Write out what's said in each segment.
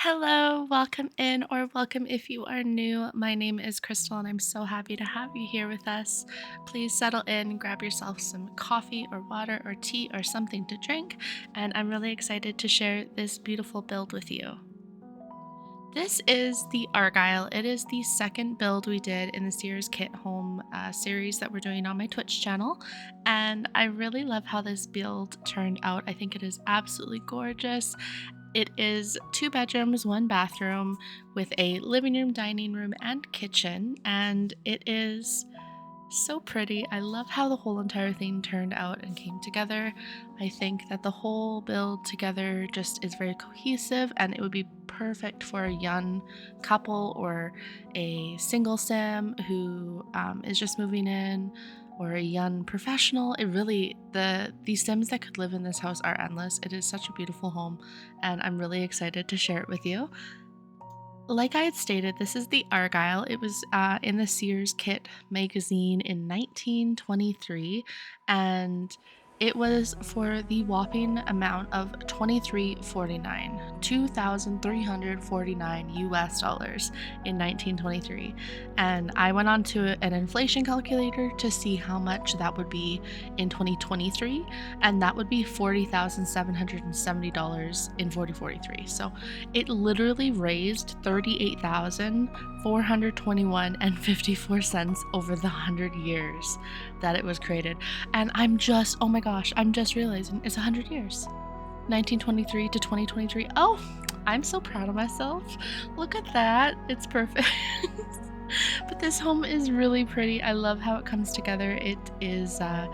Hello, welcome in or welcome if you are new. My name is Crystal and I'm so happy to have you here with us. Please settle in, grab yourself some coffee or water or tea or something to drink, and I'm really excited to share this beautiful build with you. This is the Argyle. It is the second build we did in the Sears Kit Home series that we're doing on my Twitch channel. And I really love how this build turned out. I think it is absolutely gorgeous. It is two bedrooms, one bathroom with a living room, dining room, and kitchen. And it is so pretty. I love how the whole entire thing turned out and came together. I think that the whole build together just is very cohesive and it would be perfect for a young couple or a single sim who is just moving in or a young professional. It really the sims that could live in this house are endless. It is such a beautiful home and I'm really excited to share it with you. Like I had stated, this is the Argyle. It was in the Sears Kit magazine in 1923, and it was for the whopping amount of 2,349 US dollars in 1923. And I went on to an inflation calculator to see how much that would be in 2023, and that would be $40,770 in 4043. So it literally raised 38,421 and 54 cents over the 100 years that it was created. And oh my gosh, I'm just realizing it's 100 years. 1923 to 2023. Oh, I'm so proud of myself. Look at that. It's perfect. But this home is really pretty. I love how it comes together. It's a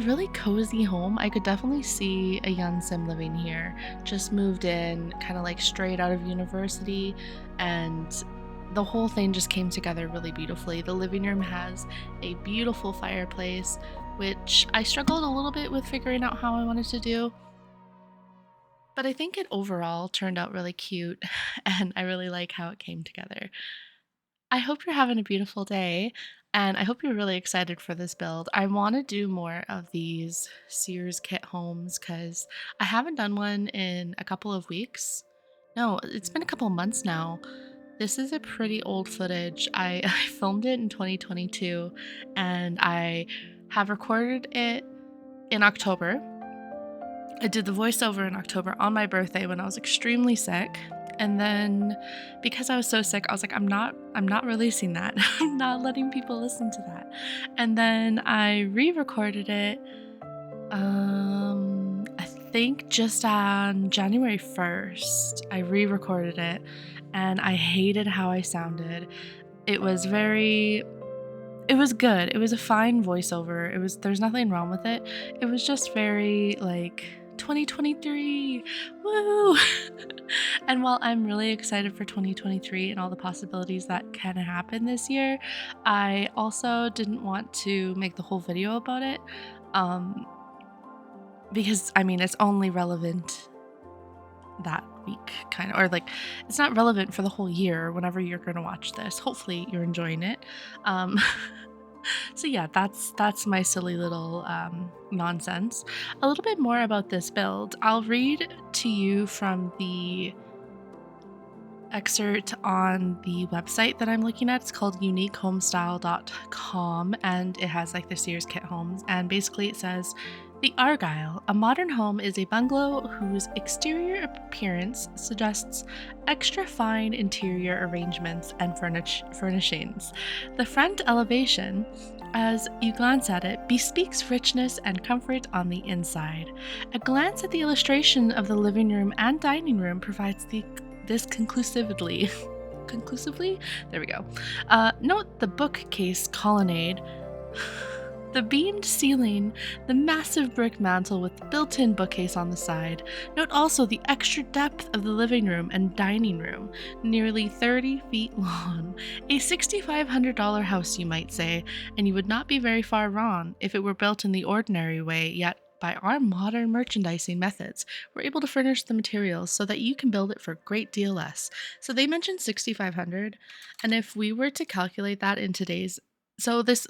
really cozy home. I could definitely see a young sim living here. Just moved in, kind of like straight out of university, and the whole thing just came together really beautifully. The living room has a beautiful fireplace, which I struggled a little bit with figuring out how I wanted to do, but I think it overall turned out really cute, and I really like how it came together. I hope you're having a beautiful day and I hope you're really excited for this build. I want to do more of these Sears kit homes because I haven't done one in a couple of weeks. No, it's been a couple of months now. This is a pretty old footage. I filmed it in 2022 and I have recorded it in October. I did the voiceover in October on my birthday when I was extremely sick. And then because I was so sick, I was like, I'm not releasing that. I'm not letting people listen to that. And then I re-recorded it I think just on January 1st. I re-recorded it and I hated how I sounded. It was very it was good. It was a fine voiceover. There's nothing wrong with it. It was just very like 2023. Woo! And while I'm really excited for 2023 and all the possibilities that can happen this year, I also didn't want to make the whole video about it. Um because I mean it's only relevant that week kind of, or like it's not relevant for the whole year whenever you're going to watch this. Hopefully you're enjoying it. um so yeah, that's my silly little nonsense. A little bit more about this build. I'll read to you from the excerpt on the website that I'm looking at. It's called uniquehomestyle.com and it has like the Sears kit homes, and basically it says the Argyle, a modern home, is a bungalow whose exterior appearance suggests extra fine interior arrangements and furnishings. The front elevation, as you glance at it, bespeaks richness and comfort on the inside. A glance at the illustration of the living room and dining room provides this conclusively. Conclusively? There we go. Note the bookcase colonnade, the beamed ceiling, the massive brick mantel with the built-in bookcase on the side. Note also the extra depth of the living room and dining room, nearly 30 feet long. A $6,500 house, you might say, and you would not be very far wrong if it were built in the ordinary way, yet by our modern merchandising methods, we're able to furnish the materials so that you can build it for a great deal less. So they mentioned 6,500, and if we were to calculate that in today's, so this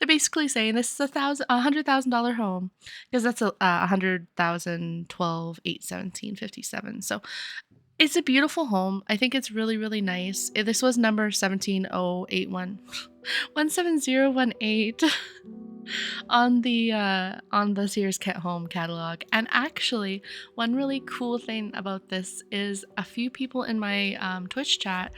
they're basically saying this is $100,000 home because that's a 100,000 12 8 17 57. So It's a beautiful home. I think it's really, really nice. This was number 17081 17018 on the Sears Kit Home catalog. And actually, one really cool thing about this is a few people in my Twitch chat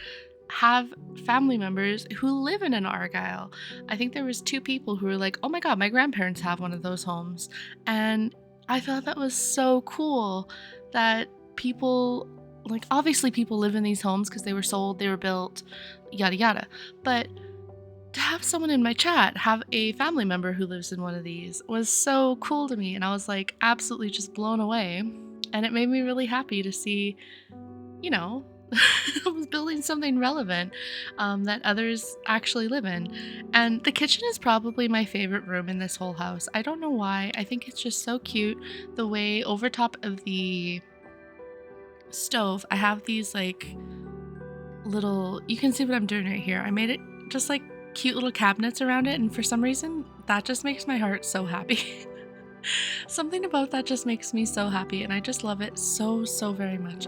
have family members who live in an Argyle. I think there was two people who were like, "Oh my god, my grandparents have one of those homes," and I thought that was so cool that people, like, obviously people live in these homes because they were sold, they were built, yada yada, but to have someone in my chat have a family member who lives in one of these was so cool to me, and I was like absolutely just blown away, and it made me really happy to see, you know, I was building something relevant that others actually live in. And the kitchen is probably my favorite room in this whole house. I don't know why. I think it's just so cute. The way over top of the stove, I have these like little, you can see what I'm doing right here. I made it just like cute little cabinets around it. And for some reason, that just makes my heart so happy. Something about that just makes me so happy. And I just love it so, so very much.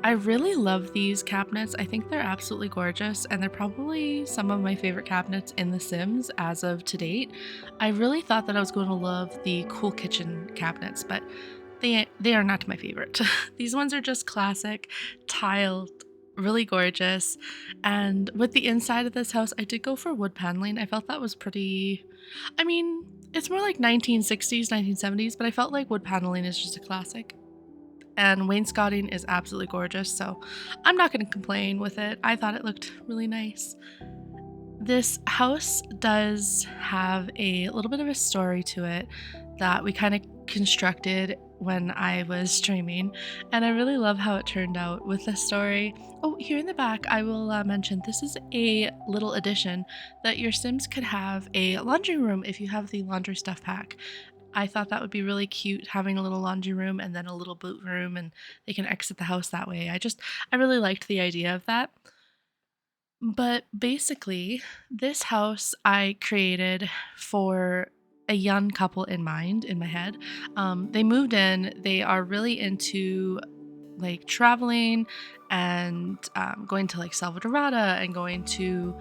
I really love these cabinets. I think they're absolutely gorgeous, and they're probably some of my favorite cabinets in The Sims as of to date. I really thought that I was going to love the cool kitchen cabinets, but they are not my favorite. These ones are just classic, tiled, really gorgeous. And with the inside of this house, I did go for wood paneling. I felt that was pretty, I mean, it's more like 1960s, 1970s, but I felt like wood paneling is just a classic. And wainscoting is absolutely gorgeous, so I'm not going to complain with it. I thought it looked really nice. This house does have a little bit of a story to it that we kind of constructed when I was streaming, and I really love how it turned out with the story. Oh, here in the back, I will mention this is a little addition that your Sims could have a laundry room if you have the laundry stuff pack. I thought that would be really cute, having a little laundry room and then a little boot room, and they can exit the house that way. I really liked the idea of that. But basically, this house I created for a young couple in mind, in my head. They moved in, they are really into like traveling and going to like Salvadorada and going to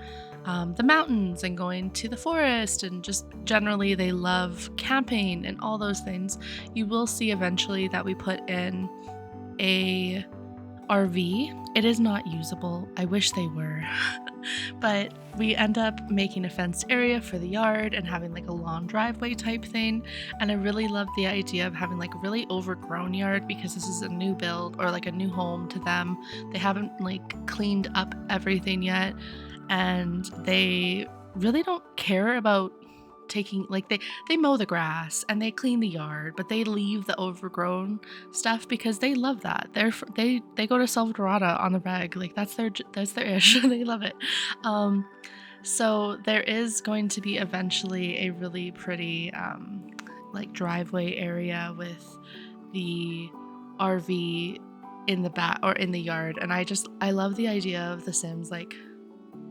the mountains and going to the forest, and just generally they love camping and all those things. You will see eventually that we put in a RV. It is not usable. I wish they were. But we end up making a fenced area for the yard and having like a long driveway type thing. And I really love the idea of having like a really overgrown yard because this is a new build or like a new home to them. They haven't like cleaned up everything yet, and they really don't care about taking, like, they mow the grass and they clean the yard, but they leave the overgrown stuff because they love that. They go to Salvadorada on the reg, like that's their ish. They love it. So there is going to be eventually a really pretty like driveway area with the RV in the back or in the yard, and I love the idea of The Sims like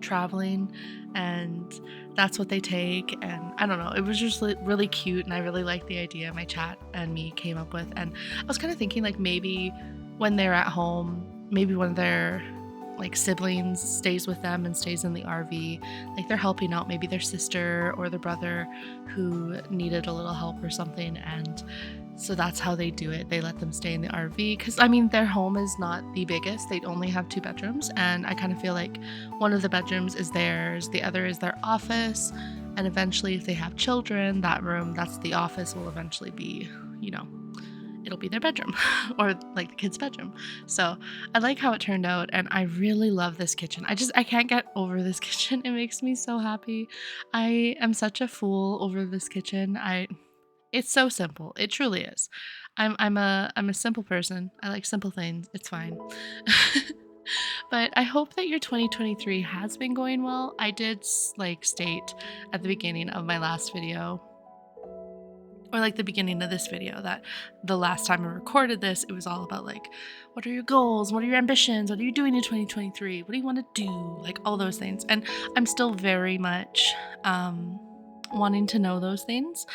traveling, and that's what they take. And I don't know, it was just really cute, and I really liked the idea my chat and me came up with. And I was kind of thinking like maybe when they're at home, maybe one of their like siblings stays with them and stays in the RV, like they're helping out maybe their sister or their brother who needed a little help or something, and so that's how they do it. They let them stay in the RV because, I mean, their home is not the biggest. They only have 2 bedrooms, and I kind of feel like one of the bedrooms is theirs, the other is their office, and eventually if they have children, that room, that's the office, will eventually be, you know, it'll be their bedroom or like the kid's bedroom. So I like how it turned out, and I really love this kitchen. I can't get over this kitchen. It makes me so happy. I am such a fool over this kitchen. It's so simple. It truly is. I'm a simple person. I like simple things. It's fine. But I hope that your 2023 has been going well. I did like state at the beginning of my last video, or like the beginning of this video, that the last time I recorded this, it was all about like, what are your goals? What are your ambitions? What are you doing in 2023? What do you want to do? Like all those things. And I'm still very much wanting to know those things.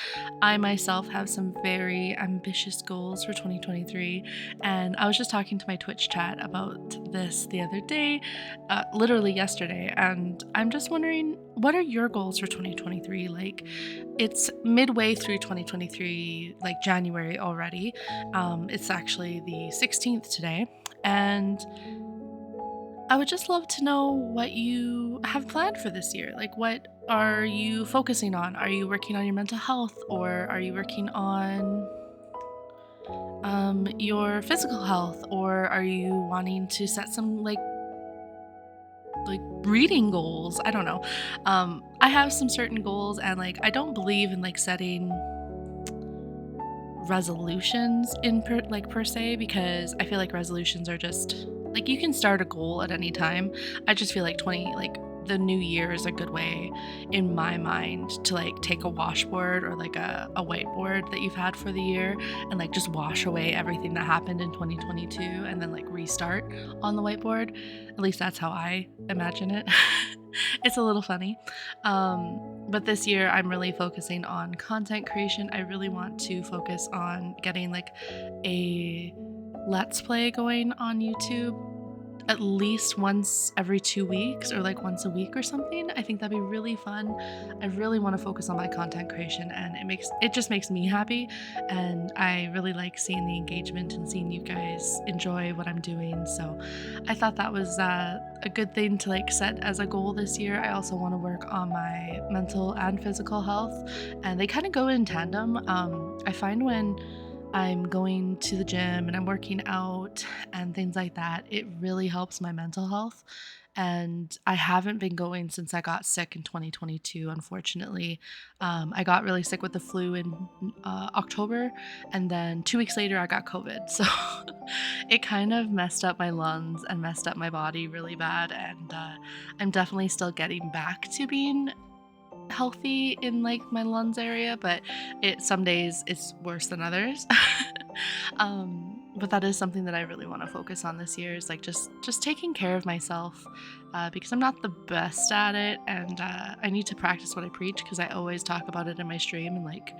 I myself have some very ambitious goals for 2023, and I was just talking to my Twitch chat about this the other day, literally yesterday, and I'm just wondering, what are your goals for 2023? Like, it's midway through 2023, like January already. It's actually the 16th today, and I would just love to know what you have planned for this year. Like, what are you focusing on? Are you working on your mental health, or are you working on your physical health, or are you wanting to set some like reading goals? I don't know. I have some certain goals, and like I don't believe in like setting resolutions per se, because I feel like resolutions are just like, you can start a goal at any time. I just feel like the new year is a good way in my mind to like take a washboard or like a whiteboard that you've had for the year and like just wash away everything that happened in 2022 and then like restart on the whiteboard. At least that's how I imagine it. It's a little funny. But this year I'm really focusing on content creation. I really want to focus on getting like a let's play going on YouTube at least once every 2 weeks or like once a week or something. I think that'd be really fun. I really want to focus on my content creation, and it just makes me happy, and I really like seeing the engagement and seeing you guys enjoy what I'm doing. So I thought that was a good thing to like set as a goal this year. I also want to work on my mental and physical health, and they kind of go in tandem. I find when I'm going to the gym and I'm working out and things like that, it really helps my mental health. And I haven't been going since I got sick in 2022, unfortunately. I got really sick with the flu in October, and then 2 weeks later, I got COVID. So it kind of messed up my lungs and messed up my body really bad. And I'm definitely still getting back to being healthy in like my lungs area, but some days it's worse than others. But that is something that I really want to focus on this year, is like just taking care of myself, because I'm not the best at it, and I need to practice what I preach, because I always talk about it in my stream, and like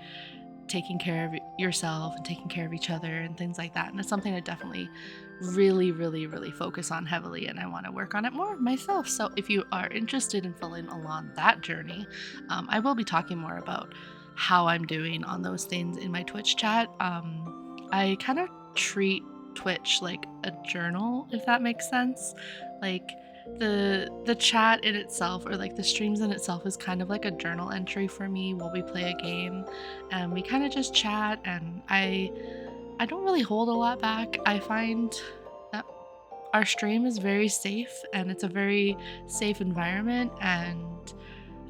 taking care of yourself and taking care of each other and things like that. And it's something I definitely really, really, really focus on heavily, and I want to work on it more myself. So if you are interested in following along that journey, I will be talking more about how I'm doing on those things in my Twitch chat. I kind of treat Twitch like a journal, if that makes sense. Like, the chat in itself, or like the streams in itself, is kind of like a journal entry for me while we play a game, and we kind of just chat, and I don't really hold a lot back. I find that our stream is very safe, and it's a very safe environment, and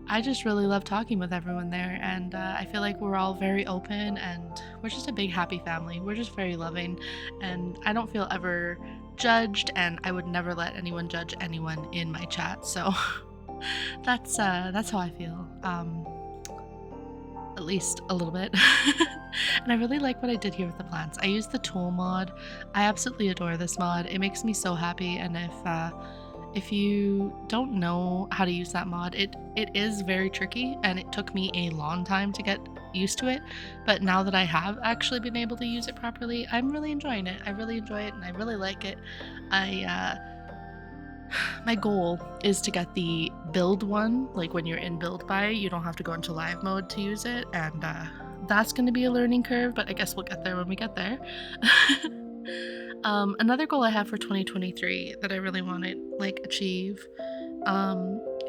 I just really love talking with everyone there, and I feel like we're all very open, and we're just a big happy family. We're just very loving, and I don't feel ever judged, and I would never let anyone judge anyone in my chat. So that's how I feel. At least a little bit. And I really like what I did here with the plants. I used the tool mod. I absolutely adore this mod. It makes me so happy, and if you don't know how to use that mod, it is very tricky, and it took me a long time to get used to it. But now that I have actually been able to use it properly, I'm really enjoying it. I really enjoy it, and I really like it. I My goal is to get the build one, like when you're in build by, you don't have to go into live mode to use it, and that's going to be a learning curve, but I guess we'll get there when we get there. Another goal I have for 2023 that I really want to like achieve,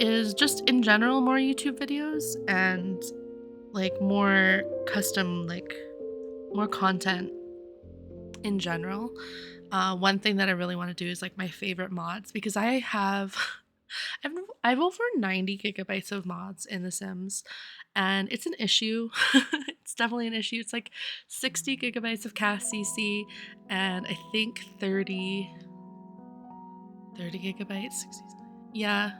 is just in general more YouTube videos, and like more custom, like more content in general. One thing that I really want to do is like my favorite mods, because I have over 90 gigabytes of mods in The Sims, and it's an issue. It's definitely an issue. It's like 60 gigabytes of CAS CC, and I think 30 gigabytes. 60, yeah,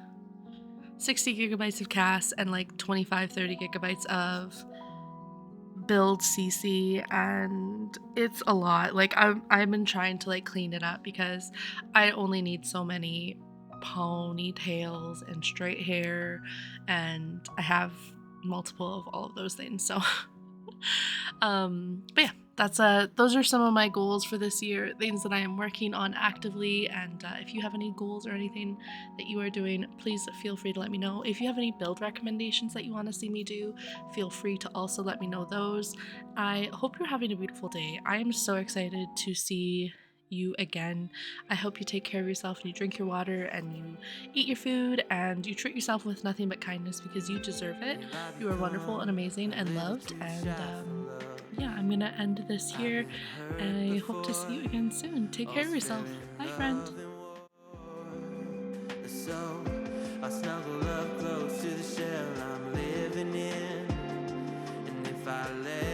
60 gigabytes of CAS and like 30 gigabytes of build CC, and it's a lot. Like, I've been trying to like clean it up, because I only need so many ponytails and straight hair, and I have multiple of all of those things. So but yeah, that's those are some of my goals for this year, things that I am working on actively. And if you have any goals or anything that you are doing, please feel free to let me know. If you have any build recommendations that you want to see me do, feel free to also let me know those. I hope you're having a beautiful day. I am so excited to see you again. I hope you take care of yourself and you drink your water and you eat your food and you treat yourself with nothing but kindness, because you deserve it. You are wonderful and amazing and loved. And yeah, I'm gonna end this here. I hope to see you again soon. Take care of yourself. Bye, friend. So I snuggle up close to the shell I'm living in, and if I let